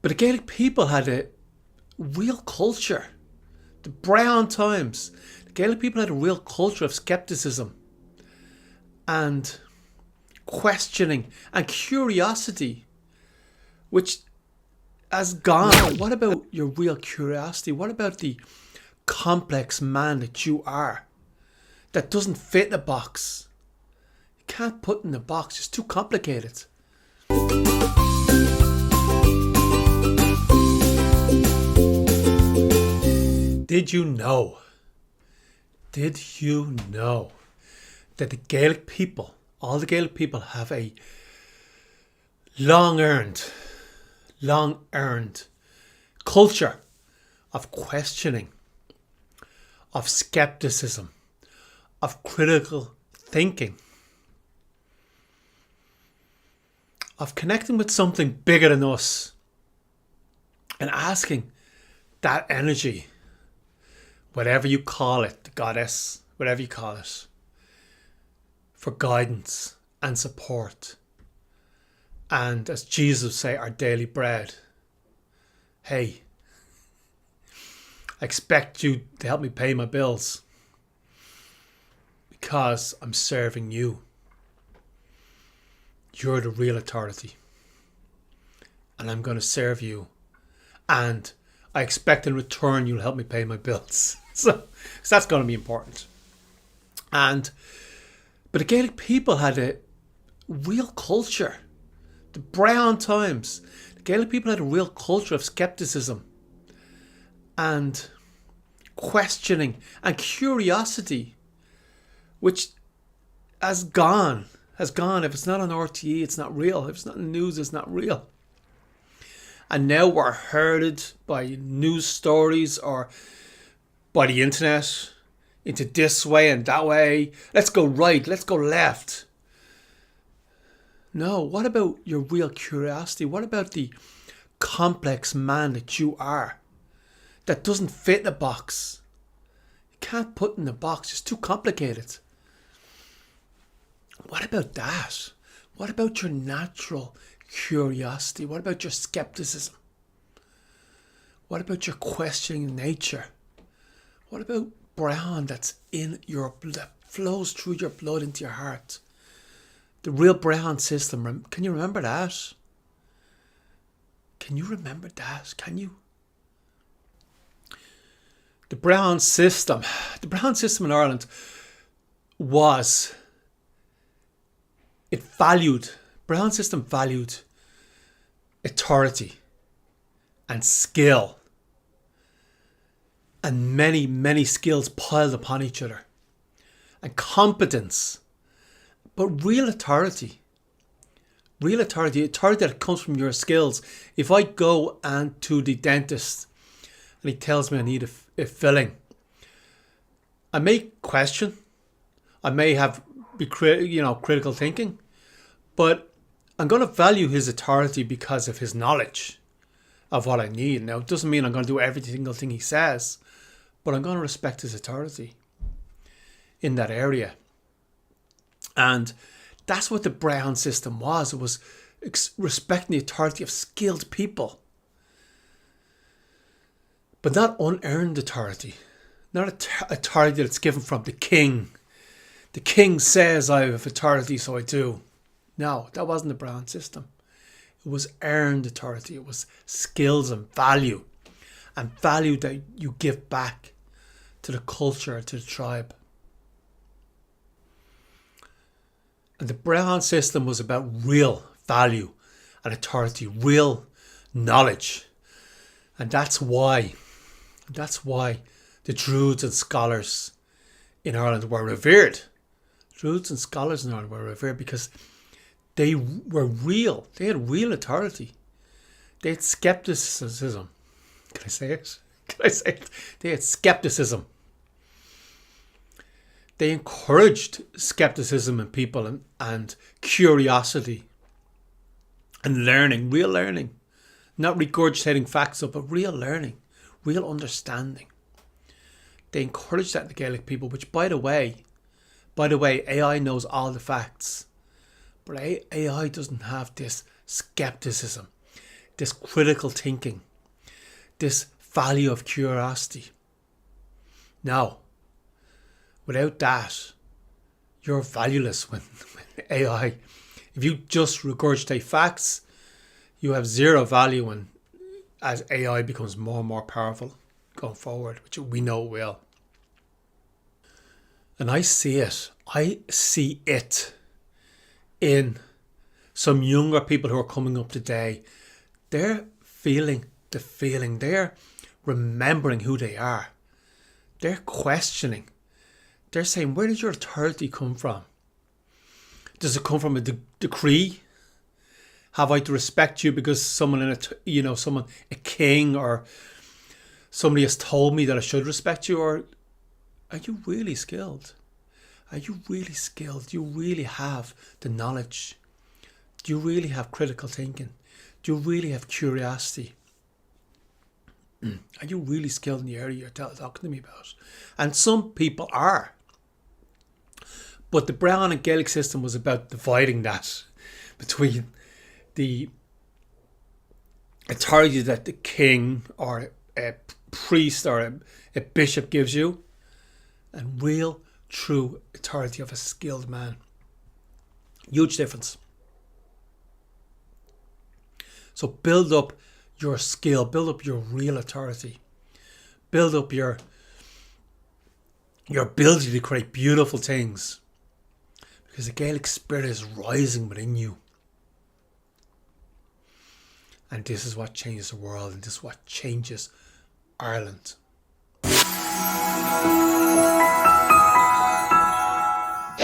But the Gaelic people had a real culture. The Brehon times, the Gaelic people had a real culture of skepticism and questioning and curiosity, which has gone. What about your real curiosity? What about the complex man that you are that doesn't fit in a box? You can't put in a box, it's too complicated. Did you know? Did you know that the Gaelic people, all the Gaelic people, have a long earned culture of questioning, of skepticism, of critical thinking, of connecting with something bigger than us and asking that energy, whatever you call it, the goddess, whatever you call it, for guidance and support. And as Jesus would say, our daily bread. Hey, I expect you to help me pay my bills because I'm serving you. You're the real authority. And I'm going to serve you. And I expect in return you'll help me pay my bills. So that's going to be important. But the Gaelic people had a real culture. The Brehon times, the Gaelic people had a real culture of skepticism and questioning and curiosity, which has gone. If it's not on RTE, it's not real. If it's not in the news, it's not real. And now we're herded by news stories or by the internet into this way and that way. Let's go right, let's go left. No, what about your real curiosity? What about the complex man that you are that doesn't fit in a box? You can't put in a box, it's too complicated. What about that? What about your natural curiosity? What about your skepticism? What about your questioning nature? What about Brehon that's in your blood, that flows through your blood into your heart? The real Brehon system. Can you remember that? Can you remember that? Can you? The Brehon system in Ireland Brehon system valued authority and skill and many, many skills piled upon each other and competence, but real authority that comes from your skills. If I go to the dentist and he tells me I need a filling, I may question, I may be critical thinking, but I'm going to value his authority because of his knowledge of what I need. Now, it doesn't mean I'm going to do every single thing he says, but I'm going to respect his authority in that area. And that's what the Brehon system was. It was respecting the authority of skilled people, but not unearned authority. Not authority that's given from the king. The king says I have authority, so I do. No, that wasn't the Brehon system. It was earned authority. It was skills and value that you give back to the culture, to the tribe. And the Brehon system was about real value and authority, real knowledge. And that's why the druids and scholars in Ireland were revered. Druids and scholars in Ireland were revered because they were real. They had real authority. They had skepticism. Can I say it? They had skepticism. They encouraged skepticism in people and curiosity and learning, real learning. Not regurgitating facts up, but real learning, real understanding. They encouraged that in the Gaelic people, which by the way, AI knows all the facts. But AI doesn't have this skepticism. this critical thinking, this value of curiosity. Now, without that, you're valueless when AI. If you just regurgitate facts, you have zero value when, as AI becomes more and more powerful going forward, which we know it will. And I see it. I see it in some younger people who are coming up today. They're feeling the feeling. They're remembering who they are. They're questioning. They're saying, where did your authority come from? Does it come from a decree? Have I to respect you because someone a king or somebody has told me that I should respect you? Or are you really skilled? Are you really skilled? Do you really have the knowledge? Do you really have critical thinking? Do you really have curiosity? Are you really skilled in the area you're talking to me about? And some people are. But the Brehon and Gaelic system was about dividing that between the authority that the king or a priest or a bishop gives you and real, true authority of a skilled man. Huge difference. So build up your skill, build up your real authority, build up your ability to create beautiful things, because the Gaelic spirit is rising within you. And this is what changes the world, and this is what changes Ireland.